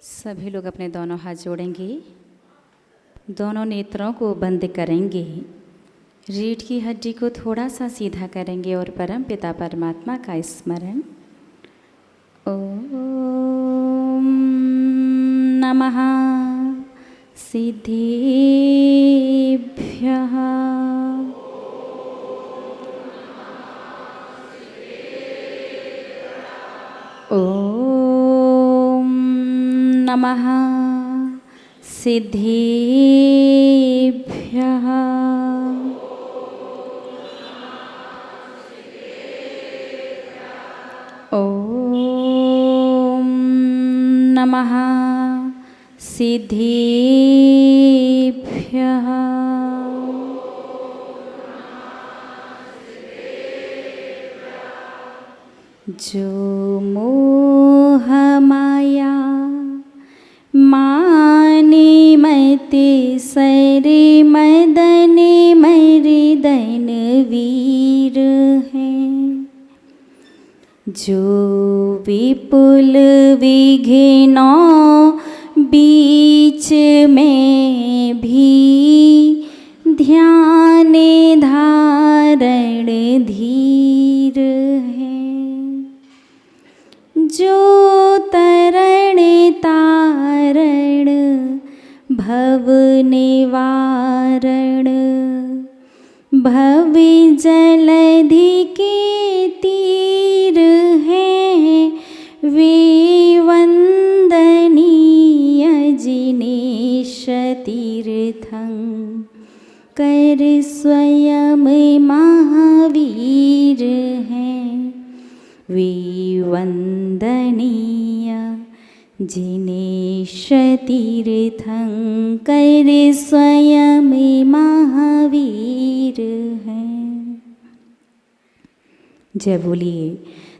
सभी लोग अपने दोनों हाथ जोड़ेंगे, दोनों नेत्रों को बंद करेंगे, रीढ़ की हड्डी को थोड़ा सा सीधा करेंगे और परम पिता परमात्मा का स्मरण। ओम नमः सिद्धेभ्यः। ओम नमः सिद्धेभ्यः। ओम नमः सिद्धेभ्यः। जो मोह माया माने मते सरे मदने मर्दन वीर हैं, जो विपुल विघ्नों बीच में भी ध्यान धारण धीर है, जो तरण तारण भव निवारण भवि जलधि के तीर हैं, वे वंदनीय जिनेश तीर्थं कर स्वयं महावीर हैं, वे वंदनीय जिनेश तीर्थं कर स्वयं महावीर हैं। जय बोलिए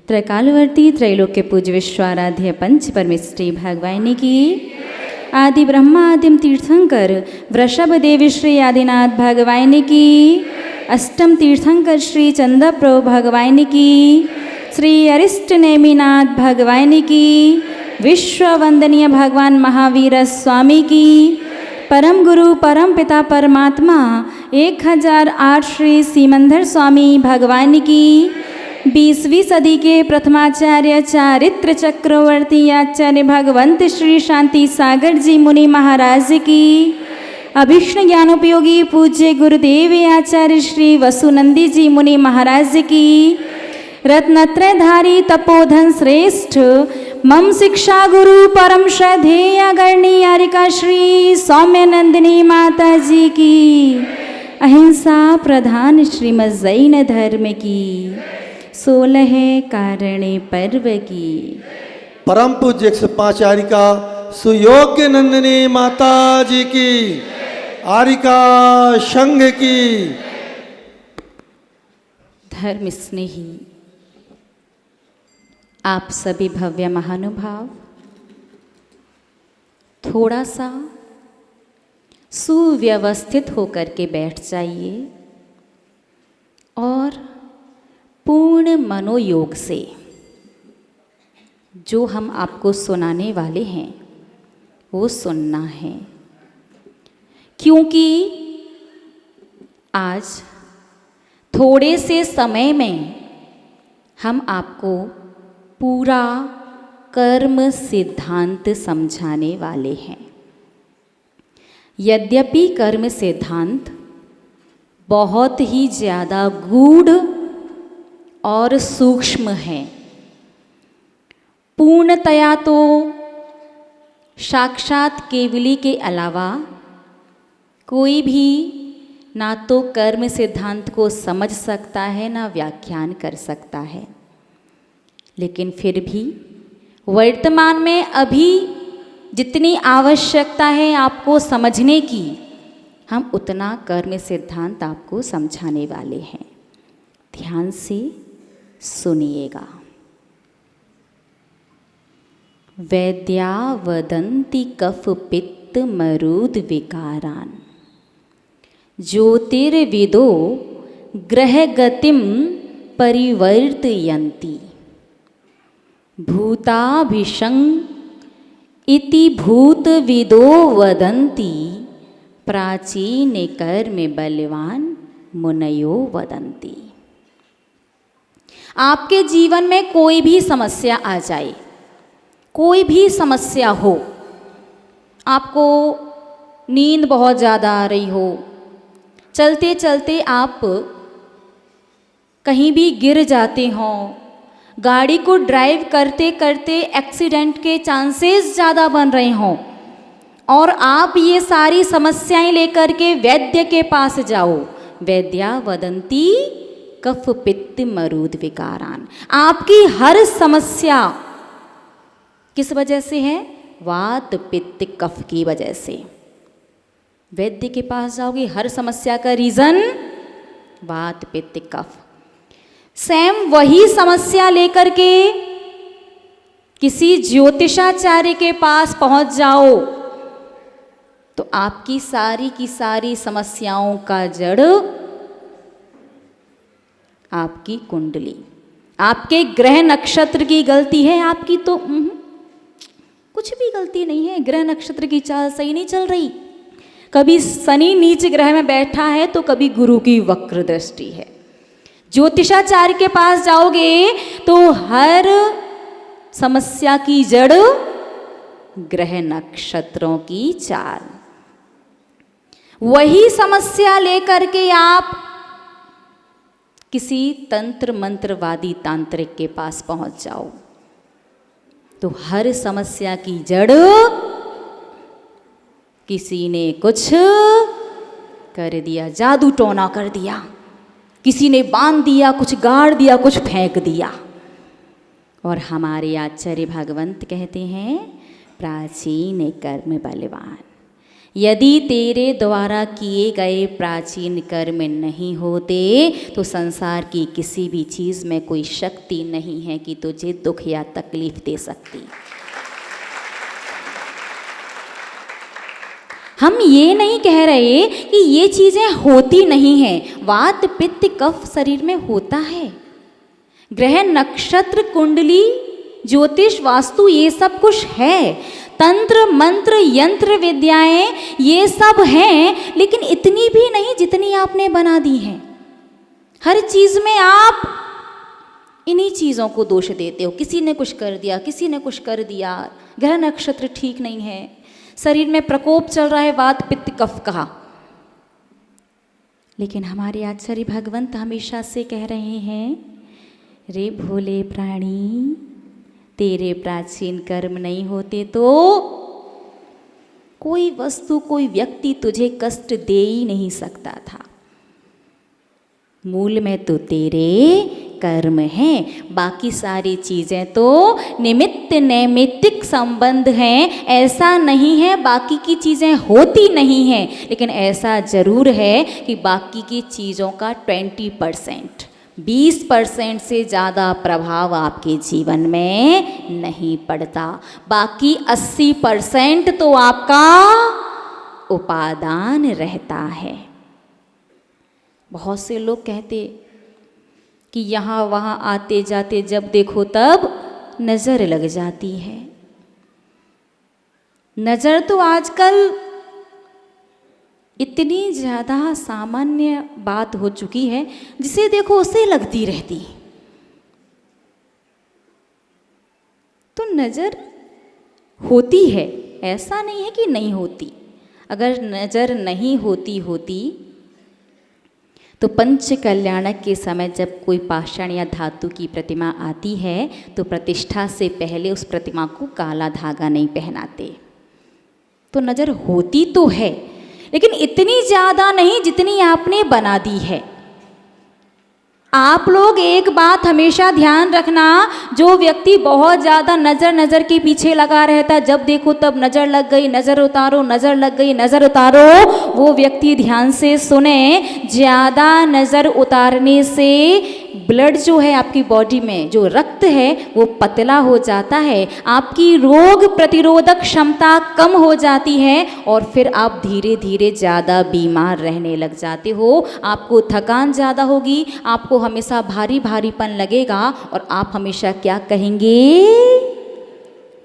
त्रैकालवर्ती त्रैलोक्य पूज्य विश्वाराध्य पंच परमेष्ठी भगवानी की। आदि ब्रह्मा आदिम तीर्थंकर वृषभ देवी श्री आदिनाथ भगवानी की। अष्टम तीर्थंकर श्री चंदा प्रभु भगवानी की। श्री अरिष्ट नेमिनाथ भगवानी की। विश्व वंदनीय भगवान महावीर स्वामी की। परम गुरु परम पिता परमात्मा 1008 श्री सीमंधर स्वामी भगवान की। 20वीं सदी के प्रथमाचार्य चारित्र चक्रवर्ती आचार्य भगवंत श्री शांति सागर जी मुनि महाराज की। अभीष्ण ज्ञानोपयोगी पूज्य गुरुदेव आचार्य श्री वसुनंदी जी मुनि महाराज की। रत्नत्रयधारी तपोधन श्रेष्ठ मम शिक्षा गुरु परम श्रद्धेय गणियारिका श्री सौम्यनंदिनी माता जी की। अहिंसा प्रधान श्रीमद् जैन धर्म की। 16 कारणे पर्व की। परम पूज्य 105 आरिका सुयोग्य नंदिनी माता जी की। आरिका संघ की। धर्म स्नेही आप सभी भव्य महानुभाव थोड़ा सा सुव्यवस्थित होकर के बैठ जाइए और पूर्ण मनोयोग से जो हम आपको सुनाने वाले हैं वो सुनना है, क्योंकि आज थोड़े से समय में हम आपको पूरा कर्म सिद्धांत समझाने वाले हैं। यद्यपि कर्म सिद्धांत बहुत ही ज़्यादा गूढ़ और सूक्ष्म है, पूर्णतया तो साक्षात केवली के अलावा कोई भी ना तो कर्म सिद्धांत को समझ सकता है ना व्याख्यान कर सकता है, लेकिन फिर भी वर्तमान में अभी जितनी आवश्यकता है आपको समझने की, हम उतना कर्म सिद्धांत आपको समझाने वाले हैं। ध्यान से सुनिएगा। वैद्या वदन्ति कफ पित्त मरुद विकारान ज्योतिर्विदो ग्रह गतिम परिवर्तयन्ति भूताभिषं इति भूतविदो वदन्ति प्राचीन कर्म बलवान मुनयो वदन्ति। आपके जीवन में कोई भी समस्या आ जाए, कोई भी समस्या हो, आपको नींद बहुत ज़्यादा आ रही हो, चलते चलते आप कहीं भी गिर जाते हों, गाड़ी को ड्राइव करते करते एक्सीडेंट के चांसेस ज़्यादा बन रहे हों, और आप ये सारी समस्याएं लेकर के वैद्य के पास जाओ, वैद्या वदंती कफ पित्त मरूद विकारान। आपकी हर समस्या किस वजह से है? वात पित्त कफ की वजह से। वैद्य के पास जाओगे, हर समस्या का रीजन वात पित्त कफ। सेम वही समस्या लेकर के किसी ज्योतिषाचार्य के पास पहुंच जाओ तो आपकी सारी की सारी समस्याओं का जड़ आपकी कुंडली, आपके ग्रह नक्षत्र की गलती है। आपकी तो कुछ भी गलती नहीं है, ग्रह नक्षत्र की चाल सही नहीं चल रही। कभी शनि नीच ग्रह में बैठा है तो कभी गुरु की वक्र दृष्टि है। ज्योतिषाचार्य के पास जाओगे तो हर समस्या की जड़ ग्रह नक्षत्रों की चाल। वही समस्या लेकर के आप किसी तंत्र मंत्रवादी तांत्रिक के पास पहुंच जाओ तो हर समस्या की जड़ किसी ने कुछ कर दिया, जादू टोना कर दिया, किसी ने बांध दिया, कुछ गाड़ दिया, कुछ फेंक दिया। और हमारे आचार्य भगवंत कहते हैं प्राचीन कर्म बलवान। यदि तेरे द्वारा किए गए प्राचीन कर्म नहीं होते तो संसार की किसी भी चीज़ में कोई शक्ति नहीं है कि तुझे दुख या तकलीफ दे सकती। हम ये नहीं कह रहे कि ये चीज़ें होती नहीं हैं। वात पित्त कफ शरीर में होता है। ग्रह नक्षत्र कुंडली ज्योतिष वास्तु ये सब कुछ है। तंत्र मंत्र यंत्र विद्याएं ये सब हैं, लेकिन इतनी भी नहीं जितनी आपने बना दी हैं। हर चीज़ में आप इन्हीं चीज़ों को दोष देते हो। किसी ने कुछ कर दिया, किसी ने कुछ कर दिया, ग्रह नक्षत्र ठीक नहीं है, शरीर में प्रकोप चल रहा है वात पित्त कफ का। लेकिन हमारे आचार्य भगवंत हमेशा से कह रहे हैं, रे भोले प्राणी, तेरे प्राचीन कर्म नहीं होते तो कोई वस्तु कोई व्यक्ति तुझे कष्ट दे ही नहीं सकता था। मूल में तो तेरे कर्म हैं, बाकी सारी चीज़ें तो निमित्त नैमित्तिक संबंध हैं। ऐसा नहीं है बाकी की चीज़ें होती नहीं हैं, लेकिन ऐसा ज़रूर है कि बाकी की चीज़ों का 20% 20% से ज़्यादा प्रभाव आपके जीवन में नहीं पड़ता। बाकी 80% तो आपका उपादान रहता है। बहुत से लोग कहते कि यहाँ वहाँ आते जाते जब देखो तब नज़र लग जाती है। नज़र तो आजकल इतनी ज़्यादा सामान्य बात हो चुकी है, जिसे देखो उसे लगती रहती। तो नज़र होती है, ऐसा नहीं है कि नहीं होती। अगर नज़र नहीं होती तो पंच कल्याणक के समय जब कोई पाषाण या धातु की प्रतिमा आती है तो प्रतिष्ठा से पहले उस प्रतिमा को काला धागा नहीं पहनाते। तो नज़र होती तो है, लेकिन इतनी ज़्यादा नहीं जितनी आपने बना दी है। आप लोग एक बात हमेशा ध्यान रखना, जो व्यक्ति बहुत ज़्यादा नज़र के पीछे लगा रहता है, जब देखो तब नज़र लग गई, नज़र उतारो, नज़र लग गई, नज़र उतारो, वो व्यक्ति ध्यान से सुने। ज़्यादा नज़र उतारने से ब्लड जो है आपकी बॉडी में, जो रक्त है वो पतला हो जाता है, आपकी रोग प्रतिरोधक क्षमता कम हो जाती है और फिर आप धीरे धीरे ज़्यादा बीमार रहने लग जाते हो। आपको थकान ज़्यादा होगी, आपको हमेशा भारी भारीपन लगेगा और आप हमेशा क्या कहेंगे?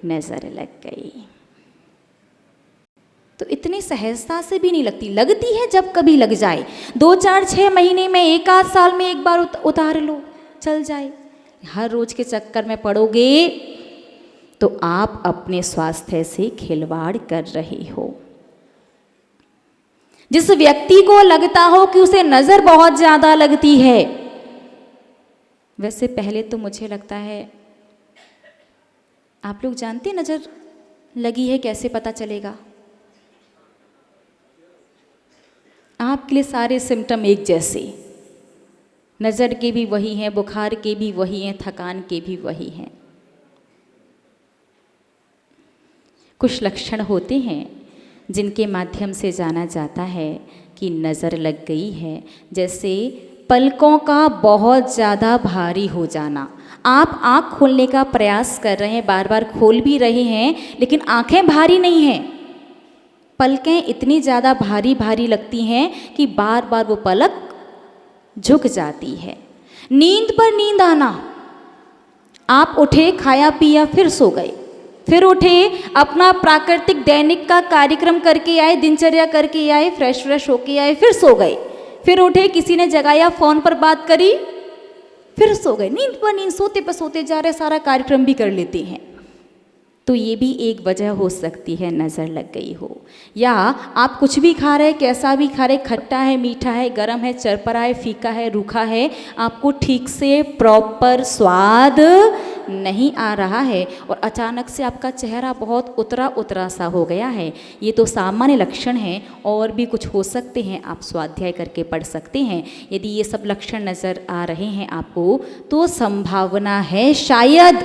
नज़र लग गई। तो इतनी सहजता से भी नहीं लगती, लगती है जब कभी लग जाए, 2 4 6 महीने में, 1 आध साल में एक बार उतार लो, चल जाए। हर रोज के चक्कर में पड़ोगे तो आप अपने स्वास्थ्य से खिलवाड़ कर रहे हो। जिस व्यक्ति को लगता हो कि उसे नजर बहुत ज्यादा लगती है, वैसे पहले तो मुझे लगता है, आप लोग जानते हैं नजर लगी है कैसे पता चलेगा? आपके लिए सारे सिम्टम एक जैसे, नज़र के भी वही हैं, बुखार के भी वही हैं, थकान के भी वही हैं। कुछ लक्षण होते हैं जिनके माध्यम से जाना जाता है कि नज़र लग गई है, जैसे पलकों का बहुत ज़्यादा भारी हो जाना। आप आँख खोलने का प्रयास कर रहे हैं, बार बार खोल भी रहे हैं, लेकिन आँखें भारी नहीं हैं, पलकें इतनी ज़्यादा भारी भारी लगती हैं कि बार बार वो पलक झुक जाती है। नींद पर नींद आना, आप उठे, खाया पिया, फिर सो गए, फिर उठे, अपना प्राकृतिक दैनिक का कार्यक्रम करके आए, दिनचर्या करके आए, फ्रेश होके आए, फिर सो गए, फिर उठे, किसी ने जगाया, फ़ोन पर बात करी, फिर सो गए। नींद पर नींद, सोते पर सोते जा रहे, सारा कार्यक्रम भी कर लेते हैं। तो ये भी एक वजह हो सकती है नज़र लग गई हो। या आप कुछ भी खा रहे, कैसा भी खा रहे, खट्टा है, मीठा है, गरम है, चरपरा है, फीका है, रूखा है, आपको ठीक से प्रॉपर स्वाद नहीं आ रहा है और अचानक से आपका चेहरा बहुत उतरा उतरा सा हो गया है, ये तो सामान्य लक्षण हैं। और भी कुछ हो सकते हैं, आप स्वाध्याय करके पढ़ सकते हैं। यदि ये सब लक्षण नज़र आ रहे हैं आपको, तो संभावना है, शायद,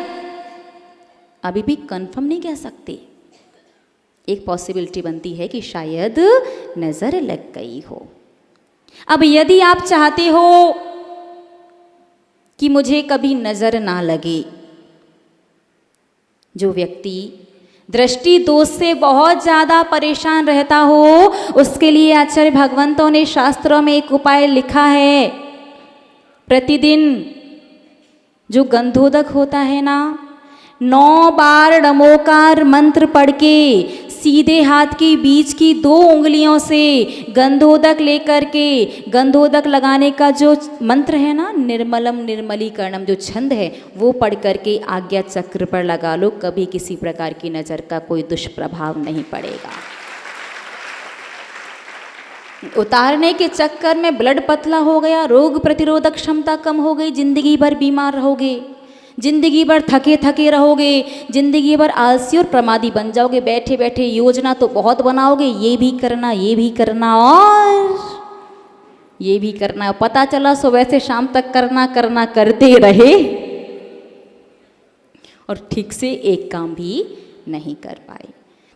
अभी भी कंफर्म नहीं कह सकते, एक पॉसिबिलिटी बनती है कि शायद नज़र लग गई हो। अब यदि आप चाहते हो कि मुझे कभी नज़र ना लगे, जो व्यक्ति दृष्टि दोष से बहुत ज़्यादा परेशान रहता हो, उसके लिए आचार्य भगवंतों ने शास्त्रों में एक उपाय लिखा है। प्रतिदिन जो गंधोदक होता है ना, 9 बार नमोकार मंत्र पढ़ के सीधे हाथ की बीच की 2 उंगलियों से गंधोदक लेकर के, गंधोदक लगाने का जो मंत्र है ना, निर्मलम निर्मलीकरणम, जो छंद है, वो पढ़ करके आज्ञा चक्र पर लगा लो, कभी किसी प्रकार की नज़र का कोई दुष्प्रभाव नहीं पड़ेगा। उतारने के चक्कर में ब्लड पतला हो गया, रोग प्रतिरोधक क्षमता कम हो गई, जिंदगी भर बीमार रहोगे, जिंदगी भर थके थके रहोगे, जिंदगी भर आलसी और प्रमादी बन जाओगे। बैठे बैठे योजना तो बहुत बनाओगे, ये भी करना, ये भी करना और ये भी करना, पता चला सुबह से शाम तक करना करना करते रहे और ठीक से एक काम भी नहीं कर पाए।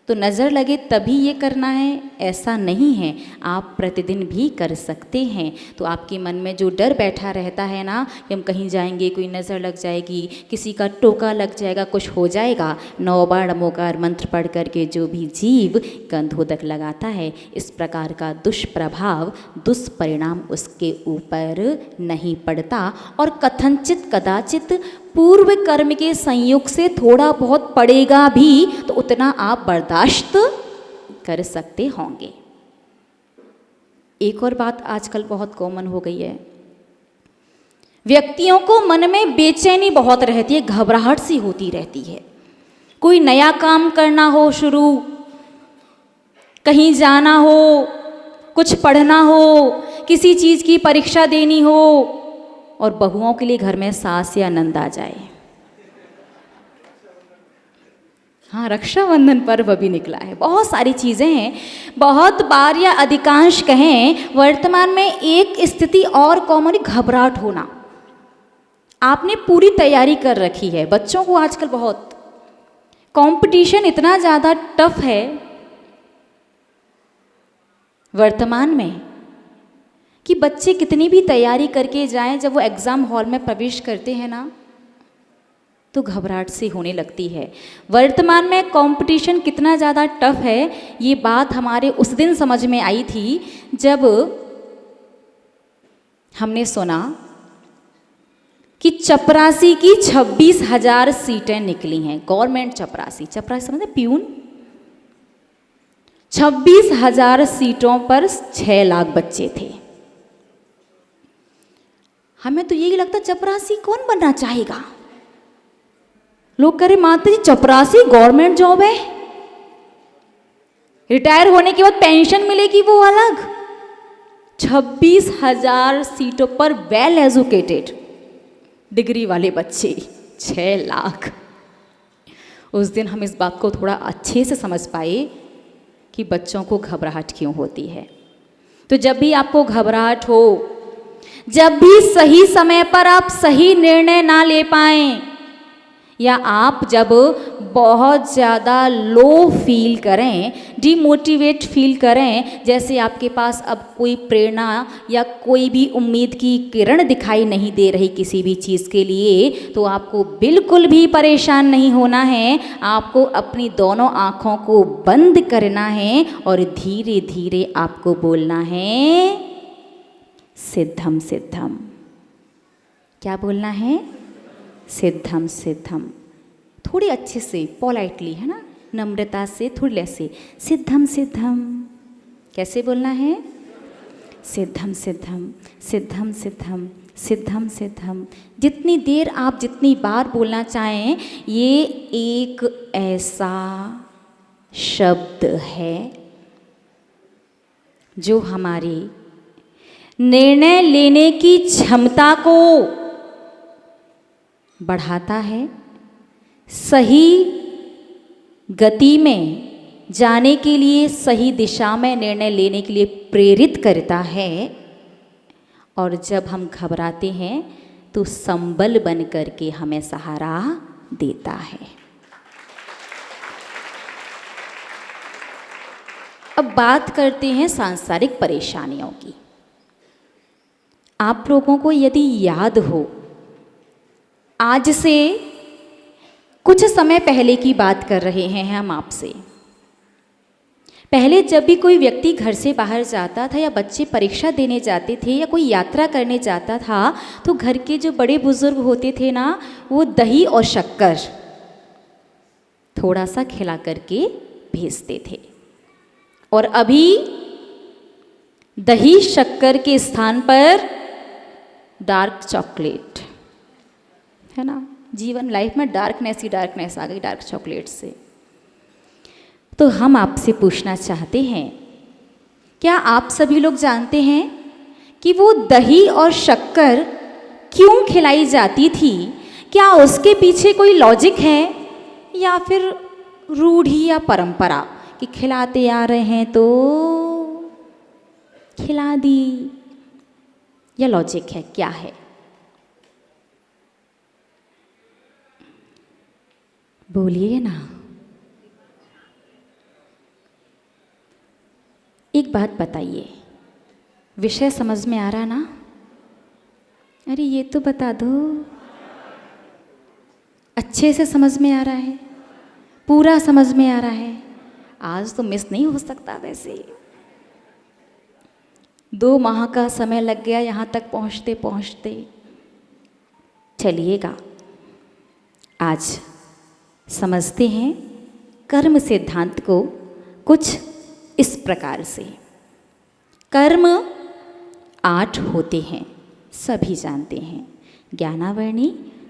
तो नज़र लगे तभी ये करना है, ऐसा नहीं है, आप प्रतिदिन भी कर सकते हैं। तो आपके मन में जो डर बैठा रहता है ना कि हम कहीं जाएंगे, कोई नज़र लग जाएगी, किसी का टोका लग जाएगा, कुछ हो जाएगा, 9 बार नमोकार मंत्र पढ़ करके जो भी जीव गंधोदक लगाता है, इस प्रकार का दुष्प्रभाव, दुष्परिणाम उसके ऊपर नहीं पड़ता। और कथनचित कदाचित पूर्व कर्म के संयोग से थोड़ा बहुत पड़ेगा भी, तो उतना आप बर्दाश्त कर सकते होंगे। एक और बात आजकल बहुत कॉमन हो गई है, व्यक्तियों को मन में बेचैनी बहुत रहती है, घबराहट सी होती रहती है। कोई नया काम करना हो शुरू, कहीं जाना हो, कुछ पढ़ना हो, किसी चीज़ की परीक्षा देनी हो, और बहुओं के लिए घर में सास या नंद आ जाए। हाँ, रक्षाबंधन पर्व भी निकला है, बहुत सारी चीज़ें हैं। बहुत बार या अधिकांश कहें, वर्तमान में एक स्थिति और कॉमन, घबराहट होना। आपने पूरी तैयारी कर रखी है, बच्चों को आजकल बहुत कंपटीशन इतना ज़्यादा टफ है वर्तमान में कि बच्चे कितनी भी तैयारी करके जाएं, जब वो एग्ज़ाम हॉल में प्रवेश करते हैं ना, तो घबराहट सी होने लगती है। वर्तमान में कंपटीशन कितना ज़्यादा टफ है, ये बात हमारे उस दिन समझ में आई थी जब हमने सुना कि चपरासी की 26,000 सीटें निकली हैं, गवर्नमेंट चपरासी, चपरासी समझते, प्यून, 26,000 सीटों पर 6 लाख बच्चे थे। हमें तो यही लगता चपरासी कौन बनना चाहेगा। लोग कह रहे माता जी चपरासी गवर्नमेंट जॉब है, रिटायर होने के बाद पेंशन मिलेगी वो अलग। 26,000 सीटों पर वेल एजुकेटेड डिग्री वाले बच्चे 6 लाख। उस दिन हम इस बात को थोड़ा अच्छे से समझ पाए कि बच्चों को घबराहट क्यों होती है। तो जब भी आपको घबराहट हो, जब भी सही समय पर आप सही निर्णय ना ले पाएं, या आप जब बहुत ज़्यादा लो फील करें, डिमोटिवेट फील करें, जैसे आपके पास अब कोई प्रेरणा या कोई भी उम्मीद की किरण दिखाई नहीं दे रही किसी भी चीज़ के लिए, तो आपको बिल्कुल भी परेशान नहीं होना है। आपको अपनी दोनों आँखों को बंद करना है और धीरे धीरे आपको बोलना है सिद्धम सिद्धम। क्या बोलना है? सिद्धम सिद्धम। थोड़ी अच्छे से पोलाइटली, है ना, नम्रता से, थोड़ी ऐसे सिद्धम सिद्धम। कैसे बोलना है? सिद्धम सिद्धम, सिद्धम सिद्धम, सिद्धम सिद्धम। जितनी देर आप जितनी बार बोलना चाहें, ये एक ऐसा शब्द है जो हमारी निर्णय लेने की क्षमता को बढ़ाता है, सही गति में जाने के लिए, सही दिशा में निर्णय लेने के लिए प्रेरित करता है। और जब हम घबराते हैं तो संबल बन करके हमें सहारा देता है। अब बात करते हैं सांसारिक परेशानियों की। आप लोगों को यदि याद हो, आज से कुछ समय पहले की बात कर रहे हैं हम आपसे। पहले जब भी कोई व्यक्ति घर से बाहर जाता था, या बच्चे परीक्षा देने जाते थे, या कोई यात्रा करने जाता था, तो घर के जो बड़े बुजुर्ग होते थे ना, वो दही और शक्कर थोड़ा सा खिला करके भेजते थे। और अभी दही शक्कर के स्थान पर डार्क चॉकलेट, है ना। जीवन लाइफ में डार्कनेस ही डार्कनेस आ गई डार्क चॉकलेट से। तो हम आपसे पूछना चाहते हैं, क्या आप सभी लोग जानते हैं कि वो दही और शक्कर क्यों खिलाई जाती थी? क्या उसके पीछे कोई लॉजिक है, या फिर रूढ़ी या परंपरा कि खिलाते आ रहे हैं तो खिला दी, या लॉजिक है, क्या है? बोलिए ना। एक बात बताइए, विषय समझ में आ रहा ना? अरे ये तो बता दो। अच्छे से समझ में आ रहा है? पूरा समझ में आ रहा है? आज तो मिस नहीं हो सकता। वैसे 2 माह का समय लग गया यहाँ तक पहुँचते पहुँचते। चलिएगा, आज समझते हैं कर्म सिद्धांत को कुछ इस प्रकार से। कर्म 8 होते हैं, सभी जानते हैं। ज्ञानावर्णी,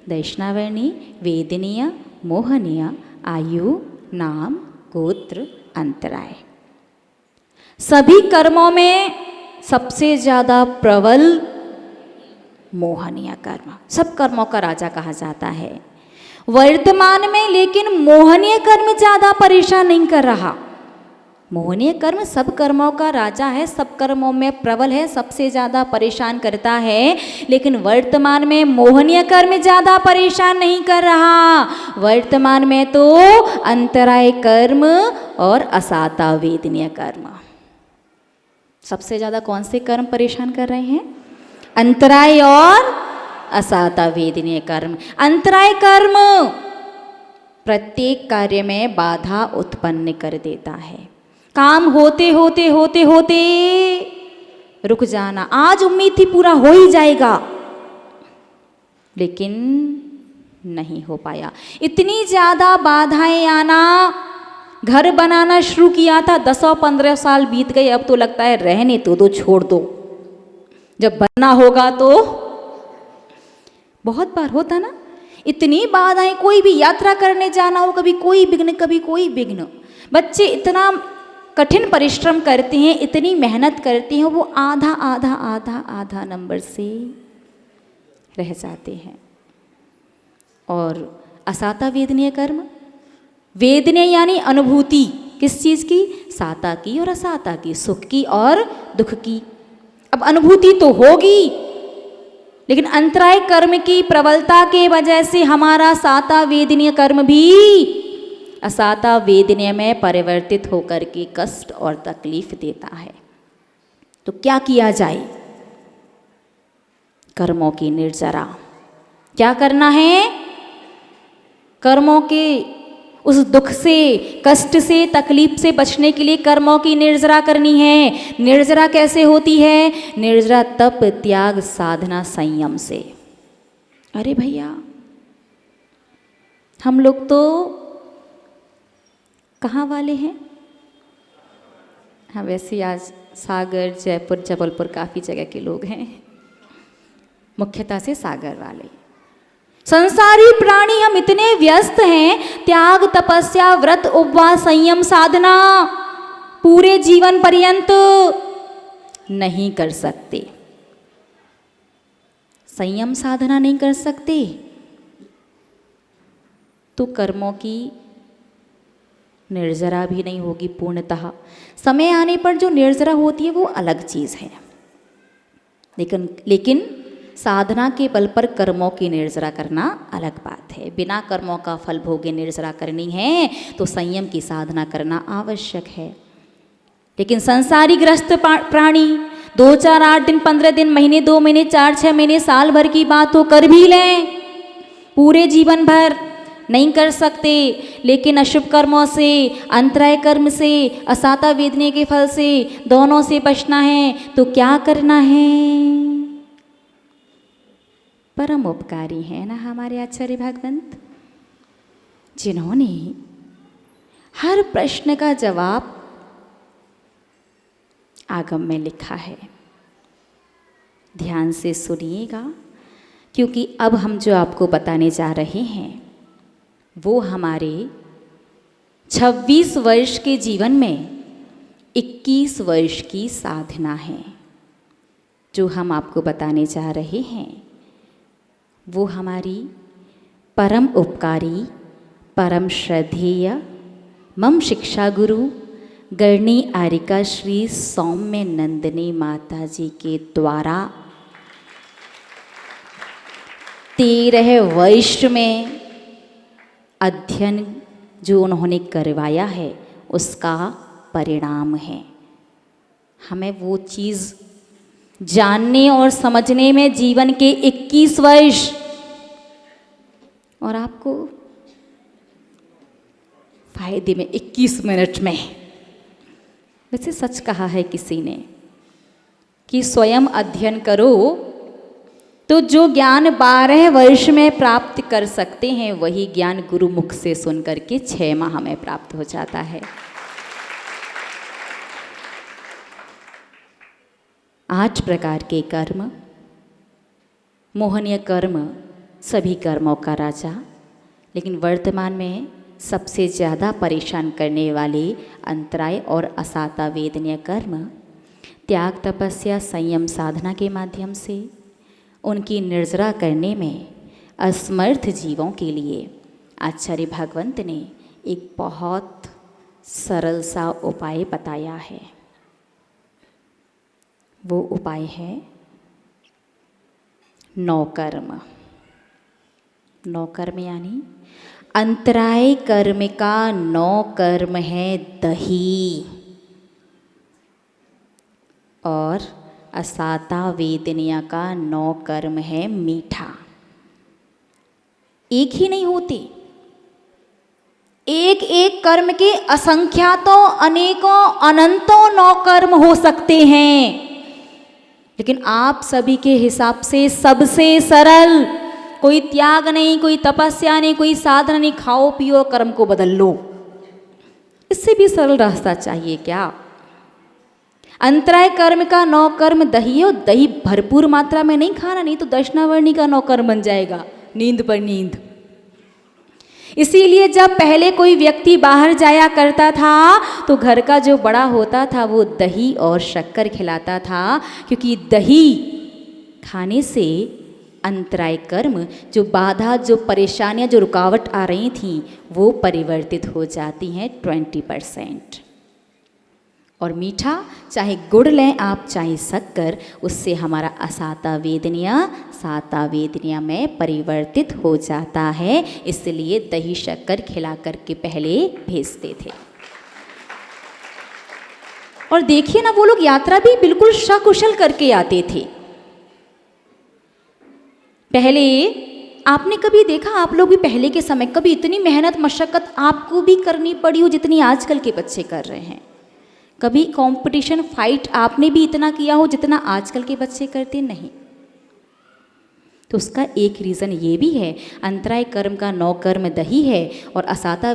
दैशनावर्णी, वेदनीय, मोहनीय, आयु, नाम, गोत्र, अंतराय। सभी कर्मों में सबसे ज़्यादा प्रबल मोहनीय कर्म, सब कर्मों का राजा कहा जाता है। वर्तमान में लेकिन मोहनीय कर्म ज़्यादा परेशान नहीं कर रहा। मोहनीय कर्म सब कर्मों का राजा है, सब कर्मों में प्रबल है, सबसे ज़्यादा परेशान करता है। लेकिन वर्तमान में मोहनीय कर्म ज़्यादा परेशान नहीं कर रहा। वर्तमान में तो अंतराय कर्म और असाता वेदनीय कर्म। सबसे ज़्यादा कौन से कर्म परेशान कर रहे हैं? अंतराय और असाता वेदनीय कर्म। अंतराय कर्म प्रत्येक कार्य में बाधा उत्पन्न कर देता है। काम होते होते होते होते रुक जाना। आज उम्मीद थी पूरा हो ही जाएगा, लेकिन नहीं हो पाया। इतनी ज़्यादा बाधाएं आना घर बनाना शुरू किया था, 10-15 साल बीत गए, अब तो लगता है रहने तो दो, छोड़ दो, जब बनना होगा तो। बहुत बार होता ना, इतनी बाधाएं, कोई भी यात्रा करने जाना हो, कभी कोई विघ्न कभी कोई विघ्न। बच्चे इतना कठिन परिश्रम करते हैं, इतनी मेहनत करते हैं, वो आधा आधा आधा आधा नंबर से रह जाते हैं। और असाता वेदनीय कर्म, वेदनीय यानी अनुभूति किस चीज़ की? साता की और असाता की, सुख की और दुख की। अब अनुभूति तो होगी, लेकिन अंतराय कर्म की प्रबलता के वजह से हमारा साता वेदनीय कर्म भी असाता वेदनीय में परिवर्तित होकर के कष्ट और तकलीफ देता है। तो क्या किया जाए? कर्मों की निर्जरा। क्या करना है? कर्मों के उस दुख से, कष्ट से, तकलीफ से बचने के लिए कर्मों की निर्जरा करनी है। निर्जरा कैसे होती है? निर्जरा तप, त्याग, साधना, संयम से। अरे भैया, हम लोग तो कहाँ वाले हैं? हाँ, वैसे आज सागर, जयपुर, जबलपुर काफ़ी जगह के लोग हैं, मुख्यतः से सागर वाले। संसारी प्राणी हम इतने व्यस्त हैं, त्याग, तपस्या, व्रत, उपवास, संयम, साधना पूरे जीवन पर्यंत नहीं कर सकते। संयम साधना नहीं कर सकते तो कर्मों की निर्जरा भी नहीं होगी पूर्णतः। समय आने पर जो निर्जरा होती है वो अलग चीज़ है, लेकिन साधना के बल पर कर्मों की निर्जरा करना अलग बात है। बिना कर्मों का फल भोगे निर्जरा करनी है तो संयम की साधना करना आवश्यक है। लेकिन संसारी ग्रस्त प्राणी 2, 4, 8 दिन, 15 दिन, महीने, 2 महीने, 4, 6 महीने, साल भर की बात हो कर भी लें, पूरे जीवन भर नहीं कर सकते। लेकिन अशुभ कर्मों से, अंतराय कर्म से, असाता वेदनीय के फल से, दोनों से बचना है तो क्या करना है? परम उपकारी है ना हमारे आचार्य भगवंत, जिन्होंने हर प्रश्न का जवाब आगम में लिखा है। ध्यान से सुनिएगा, क्योंकि अब हम जो आपको बताने जा रहे हैं वो हमारे 26 वर्ष के जीवन में 21 वर्ष की साधना है। जो हम आपको बताने जा रहे हैं वो हमारी परम उपकारी, परम श्रद्धेय मम शिक्षा गुरु गणनी आरिका श्री सौम्य नंदिनी माता जी के द्वारा 13 वर्ष में अध्ययन जो उन्होंने करवाया है उसका परिणाम है। हमें वो चीज़ जानने और समझने में जीवन के 21 वर्ष, और आपको फायदे में 21 मिनट में। वैसे सच कहा है किसी ने कि स्वयं अध्ययन करो तो जो ज्ञान 12 वर्ष में प्राप्त कर सकते हैं वही ज्ञान गुरु मुख से सुन करके 6 माह में प्राप्त हो जाता है। 8 प्रकार के कर्म, मोहनीय कर्म, सभी कर्मों का राजा, लेकिन वर्तमान में सबसे ज़्यादा परेशान करने वाले अंतराय और असाता वेदनीय कर्म, त्याग, तपस्या, संयम, साधना के माध्यम से उनकी निर्जरा करने में असमर्थ जीवों के लिए आचार्य भगवंत ने एक बहुत सरल सा उपाय बताया है। वो उपाय है 9 कर्म। 9 कर्म यानी अंतराय कर्म का 9 कर्म है दही, और असाता वेदनीय का 9 कर्म है मीठा। एक ही नहीं होते, एक एक कर्म के असंख्यातों, अनेकों, अनंतों 9 कर्म हो सकते हैं, लेकिन आप सभी के हिसाब से सबसे सरल, कोई त्याग नहीं, कोई तपस्या नहीं, कोई साधना नहीं, खाओ पियो कर्म को बदल लो, इससे भी सरल रास्ता चाहिए क्या? अंतराय कर्म का 9 कर्म दही है, और दही भरपूर मात्रा में नहीं खाना, नहीं तो दशनावर्णी का 9 कर्म बन जाएगा, नींद पर नींद। इसीलिए जब पहले कोई व्यक्ति बाहर जाया करता था तो घर का जो बड़ा होता था वो दही और शक्कर खिलाता था, क्योंकि दही खाने से अंतराय कर्म, जो बाधा, जो परेशानियां, जो रुकावट आ रही थी वो परिवर्तित हो जाती हैं 20%। और मीठा, चाहे गुड़ लें आप चाहे शक्कर, उससे हमारा असाता वेदनिया साता वेदनिया में परिवर्तित हो जाता है। इसलिए दही शक्कर खिला करके पहले भेजते थे। और देखिए ना, वो लोग यात्रा भी बिल्कुल सकुशल करके आते थे। पहले आपने कभी देखा, आप लोग भी पहले के समय कभी इतनी मेहनत मशक्क़त आपको भी करनी पड़ी हो जितनी आजकल के बच्चे कर रहे हैं? कभी कंपटीशन फाइट आपने भी इतना किया हो जितना आजकल के बच्चे करते? नहीं। तो उसका एक रीज़न ये भी है, अंतराय कर्म का 9 कर्म दही है और असाता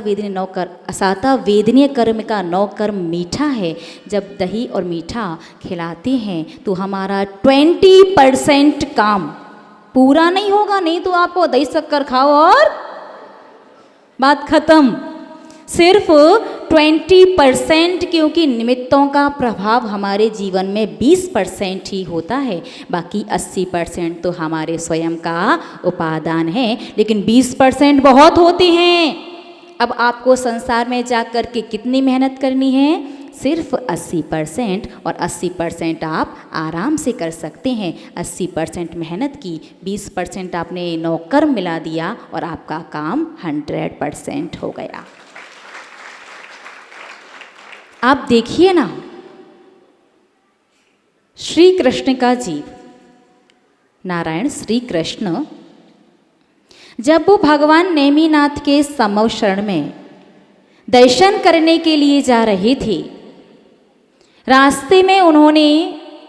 वेदनीय कर्म का 9 कर्म मीठा है। जब दही और मीठा खिलाते हैं तो हमारा 20% काम पूरा नहीं होगा, नहीं तो आपको दही शक्कर खाओ और बात खत्म। सिर्फ 20%, क्योंकि निमित्तों का प्रभाव हमारे जीवन में 20% ही होता है, बाकी 80% तो हमारे स्वयं का उपादान है, लेकिन 20% बहुत होते हैं। अब आपको संसार में जा कर के कितनी मेहनत करनी है? सिर्फ 80%, और 80% आप आराम से कर सकते हैं। 80% मेहनत की, 20% आपने 9 कर्म मिला दिया और आपका काम 100% हो गया। आप देखिए ना, श्री कृष्ण का जीव नारायण श्री कृष्ण जब वो भगवान नेमिनाथ के सम्भव शरण में दर्शन करने के लिए जा रहे थे, रास्ते में उन्होंने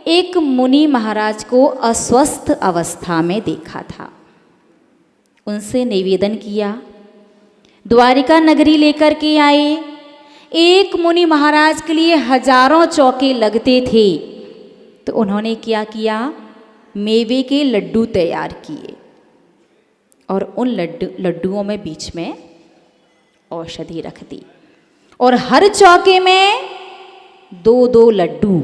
एक मुनि महाराज को अस्वस्थ अवस्था में देखा था। उनसे निवेदन किया, द्वारिका नगरी लेकर के आए। एक मुनि महाराज के लिए हजारों चौके लगते थे, तो उन्होंने क्या किया? मेवे के लड्डू तैयार किए और उन लड्डुओं में बीच में औषधि रख दी, और हर चौके में 2-2 लड्डू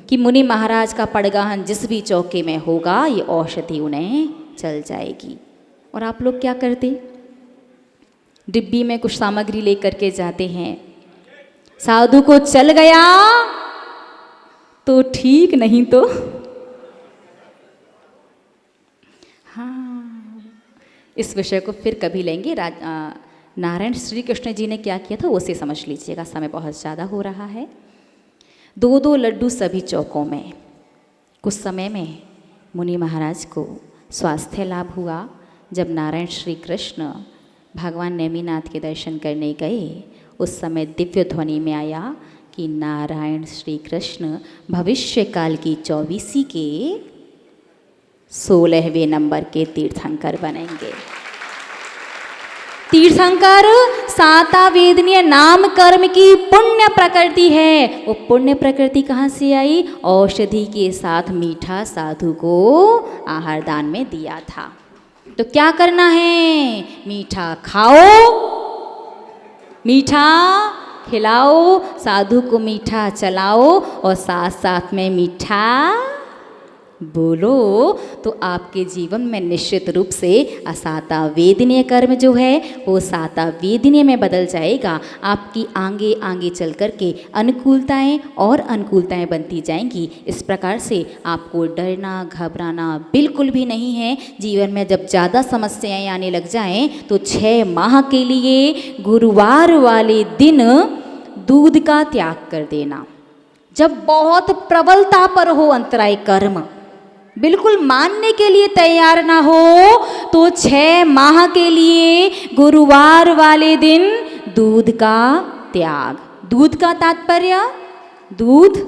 कि मुनि महाराज का पड़गाहन जिस भी चौके में होगा ये औषधि उन्हें चल जाएगी। और आप लोग क्या करते? डिब्बी में कुछ सामग्री लेकर के जाते हैं, साधु को चल गया तो ठीक, नहीं तो हाँ, इस विषय को फिर कभी लेंगे। नारायण श्री कृष्ण जी ने क्या किया था उसे समझ लीजिएगा, समय बहुत ज़्यादा हो रहा है। 2-2 लड्डू सभी चौकों में। कुछ समय में मुनि महाराज को स्वास्थ्य लाभ हुआ। जब नारायण श्री कृष्ण भगवान नेमिनाथ के दर्शन करने गए, उस समय दिव्य ध्वनि में आया कि नारायण श्री कृष्ण भविष्य काल की 24वीं के 16वें नंबर के तीर्थंकर बनेंगे। तीर्थंकर साता वेदनीय नाम कर्म की पुण्य प्रकृति है। वो पुण्य प्रकृति कहाँ से आई? औषधि के साथ मीठा साधु को आहार दान में दिया था। तो क्या करना है? मीठा खाओ, मीठा खिलाओ, साधु को मीठा चलाओ और साथ साथ में मीठा बोलो, तो आपके जीवन में निश्चित रूप से असाता वेदनीय कर्म जो है वो साता वेदनीय में बदल जाएगा। आपकी आगे आगे चल कर के अनुकूलताएं और अनुकूलताएं बनती जाएंगी। इस प्रकार से आपको डरना घबराना बिल्कुल भी नहीं है। जीवन में जब ज़्यादा समस्याएं आने लग जाएं तो 6 माह के लिए गुरुवार वाले दिन दूध का त्याग कर देना। जब बहुत प्रबलता पर हो अंतराय कर्म, बिल्कुल मानने के लिए तैयार ना हो, तो 6 माह के लिए गुरुवार वाले दिन दूध का त्याग। दूध का तात्पर्य दूध,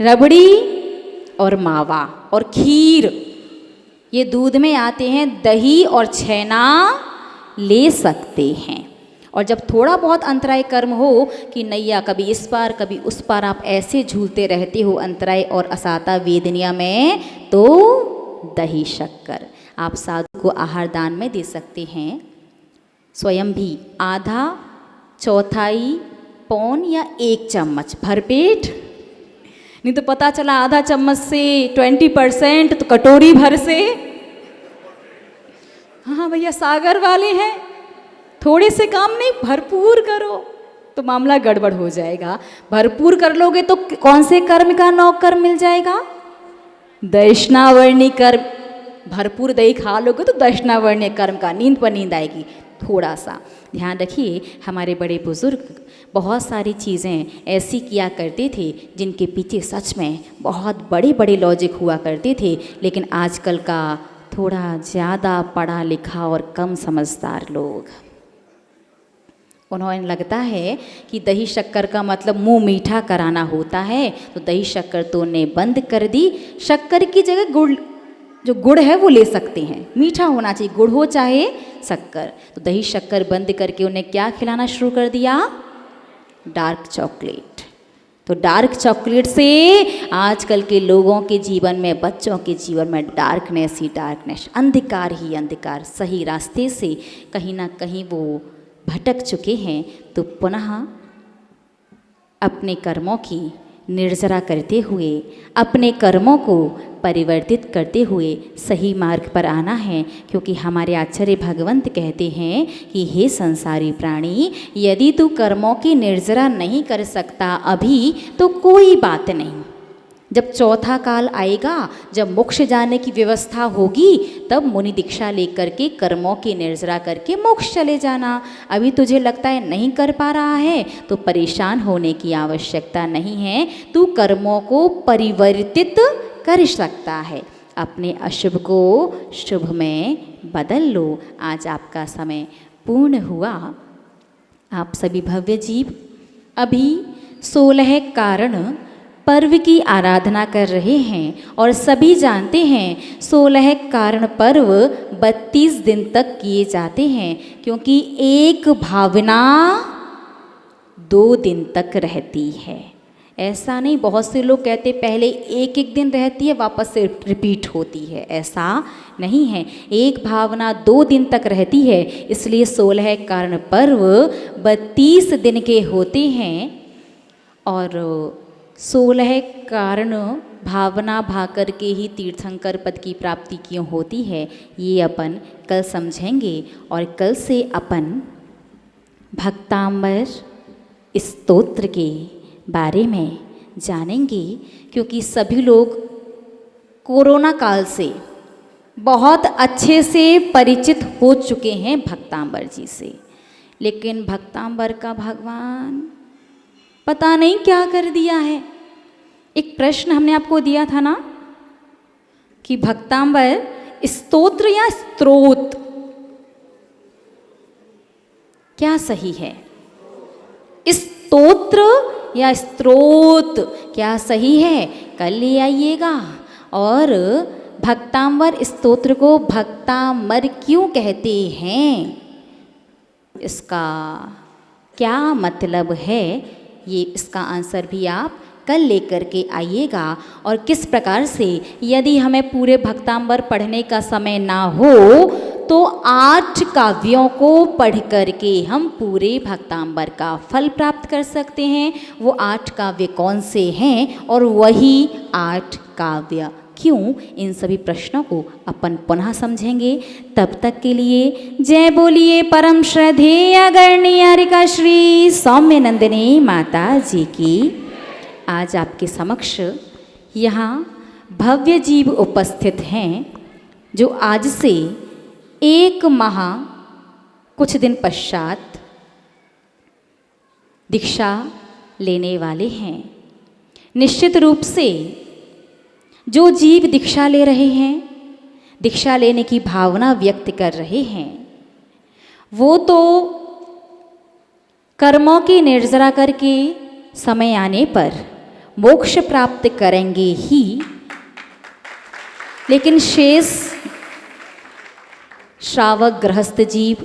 रबड़ी और मावा और खीर, ये दूध में आते हैं। दही और छेना ले सकते हैं। और जब थोड़ा बहुत अंतराय कर्म हो कि नैया कभी इस पार कभी उस पार आप ऐसे झूलते रहते हो अंतराय और असाता वेदनिया में, तो दही शक्कर आप साधु को आहार दान में दे सकते हैं। स्वयं भी आधा, चौथाई, पौन या 1 चम्मच भरपेट, नहीं तो पता चला आधा चम्मच से 20% तो कटोरी भर से। हाँ भैया सागर वाले हैं, थोड़े से काम नहीं भरपूर करो तो मामला गड़बड़ हो जाएगा। भरपूर कर लोगे तो कौन से कर्म का 9 कर्म मिल जाएगा? दक्षिणावर्णी कर्म। भरपूर दही खा लोगे तो दक्षिणावर्णी कर्म का, नींद पर नींद आएगी। थोड़ा सा ध्यान रखिए, हमारे बड़े बुजुर्ग बहुत सारी चीज़ें ऐसी किया करते थे जिनके पीछे सच में बहुत बड़े बड़े लॉजिक हुआ करते थे, लेकिन आजकल का थोड़ा ज़्यादा पढ़ा लिखा और कम समझदार लोग, उन्हें लगता है कि दही शक्कर का मतलब मुंह मीठा कराना होता है, तो दही शक्कर तो उन्हें बंद कर दी। शक्कर की जगह गुड़, जो गुड़ है वो ले सकते हैं, मीठा होना चाहिए, गुड़ हो चाहे शक्कर। तो दही शक्कर बंद करके उन्हें क्या खिलाना शुरू कर दिया? Dark chocolate. तो डार्क चॉकलेट से आजकल के लोगों के जीवन में, बच्चों के जीवन में डार्कनेस ही डार्कनेस, अंधकार ही अंधकार, सही रास्ते से कहीं ना कहीं वो भटक चुके हैं। तो पुनः अपने कर्मों की निर्जरा करते हुए, अपने कर्मों को परिवर्तित करते हुए सही मार्ग पर आना है, क्योंकि हमारे आचार्य भगवंत कहते हैं कि हे संसारी प्राणी, यदि तू कर्मों की निर्जरा नहीं कर सकता अभी तो कोई बात नहीं। जब चौथा काल आएगा, जब मोक्ष जाने की व्यवस्था होगी, तब मुनि दीक्षा लेकर के कर्मों की निर्जरा करके मोक्ष चले जाना। अभी तुझे लगता है नहीं कर पा रहा है तो परेशान होने की आवश्यकता नहीं है, तू कर्मों को परिवर्तित कर सकता है। अपने अशुभ को शुभ में बदल लो। आज आपका समय पूर्ण हुआ। आप सभी भव्य जीव अभी 16 कारण पर्व की आराधना कर रहे हैं, और सभी जानते हैं 16 कारण पर्व 32 दिन तक किए जाते हैं, क्योंकि एक भावना 2 दिन तक रहती है। ऐसा नहीं, बहुत से लोग कहते पहले एक दिन रहती है वापस से रिपीट होती है, ऐसा नहीं है। एक भावना 2 दिन तक रहती है, इसलिए 16 कारण पर्व 32 दिन के होते हैं। और 16 कारण भावना भा कर के ही तीर्थंकर पद की प्राप्ति क्यों होती है, ये अपन कल समझेंगे। और कल से अपन भक्तांबर स्तोत्र के बारे में जानेंगे, क्योंकि सभी लोग कोरोना काल से बहुत अच्छे से परिचित हो चुके हैं भक्तांबर जी से, लेकिन भक्तांबर का भगवान पता नहीं क्या कर दिया है। एक प्रश्न हमने आपको दिया था ना कि भक्तांबर स्तोत्र या स्तोत्र क्या सही है? स्तोत्र या स्त्रोत क्या सही है? कल ले आइएगा। और भक्तांबर स्तोत्र को भक्तांबर क्यों कहते हैं, इसका क्या मतलब है, ये इसका आंसर भी आप कल लेकर के आइएगा। और किस प्रकार से यदि हमें पूरे भक्तांबर पढ़ने का समय ना हो तो 8 काव्यों को पढ़ करके हम पूरे भक्तांबर का फल प्राप्त कर सकते हैं। वो 8 काव्य कौन से हैं और वही 8 काव्य क्यों, इन सभी प्रश्नों को अपन पुनः समझेंगे। तब तक के लिए जय बोलिए परम श्रद्धेय गणनीय श्री सौम्य नंदिनी माता जी की। आज आपके समक्ष यहाँ भव्य जीव उपस्थित हैं जो आज से 1 माह कुछ दिन पश्चात दीक्षा लेने वाले हैं। निश्चित रूप से जो जीव दीक्षा ले रहे हैं, दीक्षा लेने की भावना व्यक्त कर रहे हैं, वो तो कर्मों की निर्जरा करके समय आने पर मोक्ष प्राप्त करेंगे ही, लेकिन शेष श्रावक गृहस्थ जीव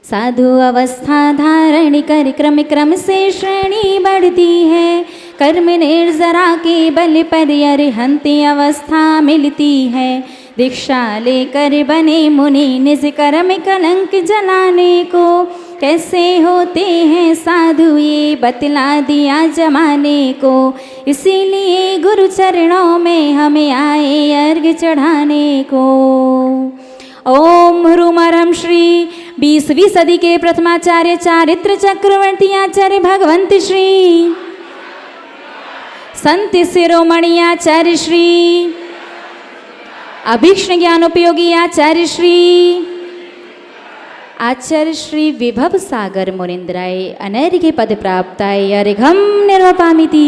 साधु अवस्था धारण कर क्रम क्रम से श्रेणी बढ़ती है। कर्म निर्जरा के बल पर अरिहंती अवस्था मिलती है। दीक्षा लेकर बने मुनि निज कर्म कलंक जलाने को। कैसे होते हैं साधु ये बतला दिया जमाने को। इसीलिए गुरु चरणों में हमें आए अर्घ चढ़ाने को। ओम ह्रूम ह्रम श्री 20वीं सदी के प्रथमाचार्य चारित्र चक्रवर्ती आचार्य भगवंत श्री संत शिरोमणि आचार्य श्री अभीक्ष्ण ज्ञानोपयोगी आचार्य श्री विभव सागर मुनिंद्राय अनर्घ्य पद प्राप्ताय अर्घम निर्वपामिति।